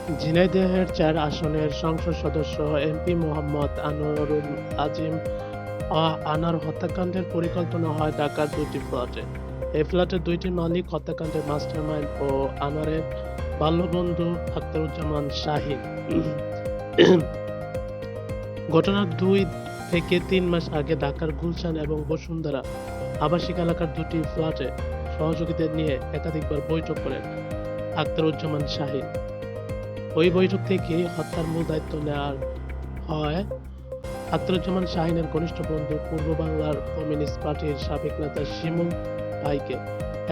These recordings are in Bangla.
ঝিনাইদহের ৪ আসনের সংসদ সদস্য এমপি মোহাম্মদ আনোয়ারুল আজিম আনার হত্যাকাণ্ডের পরিকল্পনা হয় ঢাকার ২টি ফ্ল্যাটে। এই ফ্ল্যাটের ২টি মালিক হত্যাকাণ্ডের মাস্টারমাইন্ড ও আনোয়ারের বাল্যবন্ধু আখতারুজ্জামান শাহীন। ঘটনার ২ থেকে ৩ মাস আগে ঢাকার গুলশান এবং বসুন্ধরা আবাসিক এলাকার ২টি ফ্ল্যাটে সহযোগীদের নিয়ে একাধিকবার বৈঠক করেন আখতারুজ্জামান শাহীন। ওই বৈঠক থেকেই হত্যার মূল দায়িত্ব নেওয়া হয় আখতারুজ্জামান শাহীনের ঘনিষ্ঠ বন্ধু পূর্ব বাংলার কমিউনিস্ট পার্টির সাবেক নেতা শিমুল ভাইকে।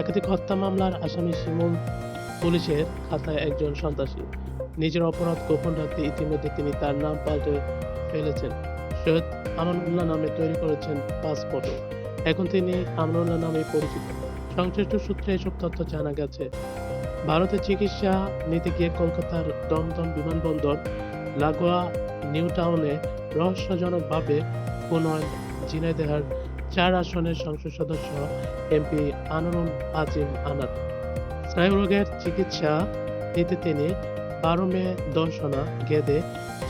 একাধিক হত্যা মামলার আসামি শিমুল পুলিশের খাতায় একজন সন্ত্রাসী। নিজের অপরাধ গোপন রাখতে ইতিমধ্যে তিনি তার নাম পাল্টে ফেলেছেন। সৈয়দ আমানুল্লাহ নামে তৈরি করেছেন পাসপোর্টও। এখন তিনি আমানুল্লাহ নামেই পরিচিত। সংশ্লিষ্ট সূত্রে এসব তথ্য জানা গেছে। ভারতে চিকিৎসা নিতে গিয়ে কলকাতার দমদম বিমানবন্দর লাগোয়া নিউ টাউনে রহস্যজনকভাবে খুন হন ঝিনাইদহের ৪ আসনের সংসদ সদস্য এমপি আনোয়ারুল আজিম আনার। স্নায়ুরোগের চিকিৎসা নিতে তিনি ১২ মে দর্শনা গেদে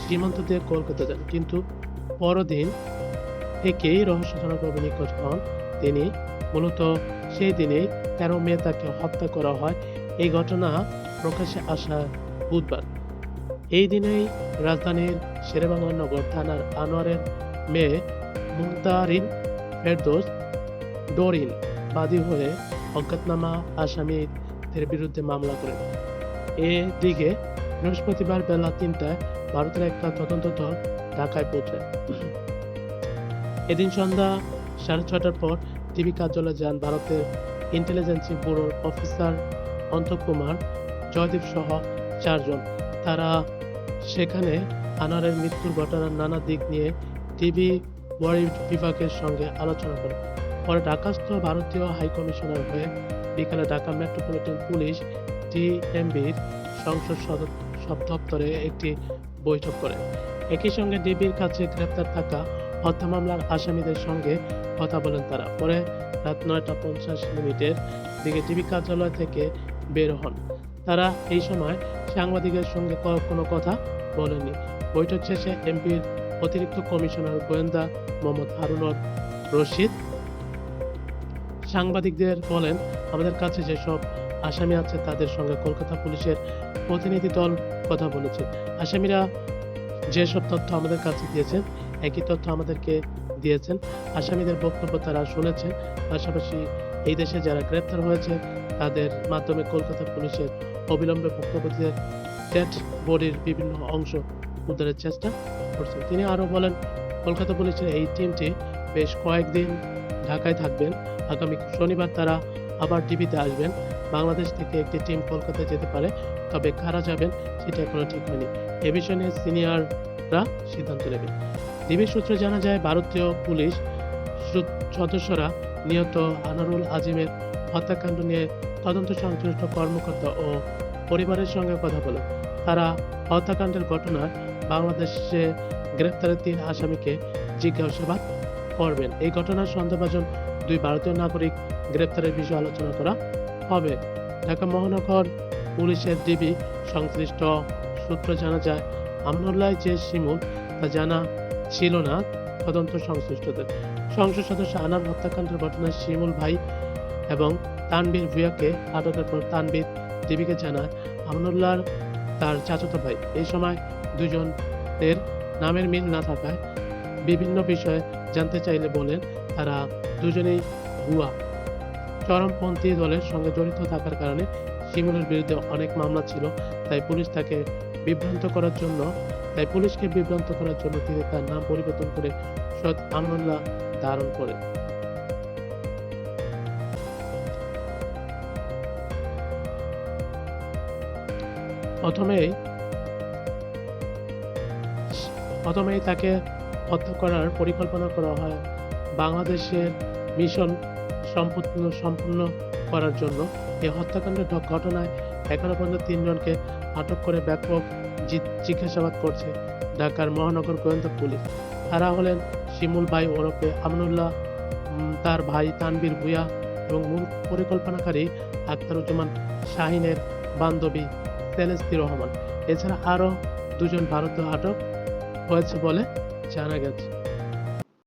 সীমান্ত দিয়ে কলকাতা যান, কিন্তু পরদিন থেকেই রহস্যজনকভাবে নিখোঁজ হন তিনি। মূলত সেই দিনেই ১৩ মে তাকে হত্যা করা হয়। এই ঘটনা প্রকাশ্যে আসা বুধবার। এই দিনেই রাজধানীর শেরেবাংলা নগর থানার আনোয়ারের মেয়ে মুনতারিন ফেরদৌস ডরিন বাদী হয়ে অজ্ঞাতনামা আসামিদের বিরুদ্ধে মামলা করেন। এদিকে বৃহস্পতিবার বেলা ৩টায় ভারতের একটা তদন্ত দল ঢাকায় পৌঁছায়। এদিন সন্ধ্যা ৬:৩০টার পর টিভি কার্যালয়ে যান ভারতের ইন্টেলিজেন্সি ব্যুরোর অফিসার অন্তক কুমার জয়দীপ সহ ৪ জন। তারা সেখানে আনোয়ারের মৃত্যুর ঘটনার নানা দিক নিয়ে টিভি ওয়ারি বিভাগের সঙ্গে আলোচনা করেন। পরে ঢাকাস্থ ভারতীয় হাইকমিশনার হয়ে বিকালে ঢাকা মেট্রোপলিটন পুলিশ ডিএমবির সংসদ সব দপ্তরে একটি বৈঠক করেন। একই সঙ্গে ডিবির কাছে গ্রেপ্তার থাকা হত্যা মামলার আসামিদের সঙ্গে কথা বলেন তারা। পরে রাত ৯টা ৫০ মিনিটের দিকে ডিবি কার্যালয় থেকে বের হন তারা। এই সময় সাংবাদিকের সঙ্গে কোনো কথা বলেননি। বৈঠক শেষে এমপির অতিরিক্ত কমিশনার গোয়েন্দা মোহাম্মদ হারুনুর রশিদ সাংবাদিকদের বলেন, আমাদের কাছে যেসব আসামি আছে তাদের সঙ্গে কলকাতা পুলিশের প্রতিনিধি দল কথা বলেছে। আসামিরা যেসব তথ্য আমাদের কাছে দিয়েছেন একই তথ্য আমাদেরকে দিয়েছেন। আসামিদের বক্তব্য তারা শুনেছেন। পাশাপাশি এই দেশে যারা গ্রেপ্তার হয়েছে তাদের মাধ্যমে কলকাতা পুলিশের অবিলম্বে ভুক্তভোগীদের ডেড বডির বিভিন্ন অংশ উদ্ধারের চেষ্টা করছেন। তিনি আরও বলেন, কলকাতা পুলিশের এই টিমটি বেশ কয়েকদিন ঢাকায় থাকবেন। আগামী শনিবার তারা আবার ডিবিতে আসবেন। বাংলাদেশ থেকে একটি টিম কলকাতায় যেতে পারে, তবে কারা যাবেন সেটা এখনো ঠিক হয়নি। এ বিষয় নিয়ে সিনিয়ররা সিদ্ধান্ত নেবেন। ডিবি সূত্রে জানা যায়, ভারতীয় পুলিশ সদস্যরা নিহত আনোয়ারুল আজিমের হত্যাকাণ্ড নিয়ে তদন্ত সংশ্লিষ্ট কর্মকর্তা ও পরিবারের সঙ্গে কথা বলেন। তারা হত্যাকাণ্ডের ঘটনায় বাংলাদেশে গ্রেপ্তারের ৩ আসামিকে জিজ্ঞাসাবাদ করবেন। এই ঘটনার সন্দেহভাজন ২ ভারতীয় নাগরিক গ্রেপ্তারের বিষয়ে আলোচনা করা হবে। ঢাকা মহানগর পুলিশের ডিবি সংশ্লিষ্ট সূত্রে জানা যায়, আমানুল্লাহ যে শিমুল তা জানা ছিল না তদন্ত সংশ্লিষ্টদের। সংসদ সদস্য আনার হত্যাকাণ্ডের ঘটনায় শিমুল ভাই এবং তানবীর ভূঁইয়াকে আটকের পর তানবীর ডিবিকে জানায় আমানুল্লাহ তার চাচাতো ভাই। এই সময় দুজনের নামের মিল না থাকায় বিভিন্ন বিষয়ে জানতে চাইলে বলেন তারা দুজনেই ভুয়া চরমপন্থী দলের সঙ্গে জড়িত থাকার কারণে শিমুলের বিরুদ্ধে অনেক মামলা ছিল। তাই পুলিশকে বিভ্রান্ত করার জন্য তিনি তার নাম পরিবর্তন করে সৈয়দ আমানুল্লাহ ধারণ করেন। প্রথমেই তাকে হত্যা করার পরিকল্পনা করা হয় বাংলাদেশের মিশন সম্পূর্ণ করার জন্য। এই হত্যাকাণ্ডের ঘটনায় এখনো পর্যন্ত ৩ জনকে আটক করে ব্যাপক জিজ্ঞাসাবাদ করছে ঢাকার মহানগর গোয়েন্দা পুলিশ। তারা হলেন শিমুল ভাই ওরফে আমানুল্লাহ, তার ভাই তানবীর ভূঁইয়া এবং মূল পরিকল্পনাকারী আখতারুজ্জামান শাহীনের বান্ধবী সেলেস্তি রহমান। এছাড়া আরও দুজন ভারতীয় আটক হয়েছে বলে জানা গেছে।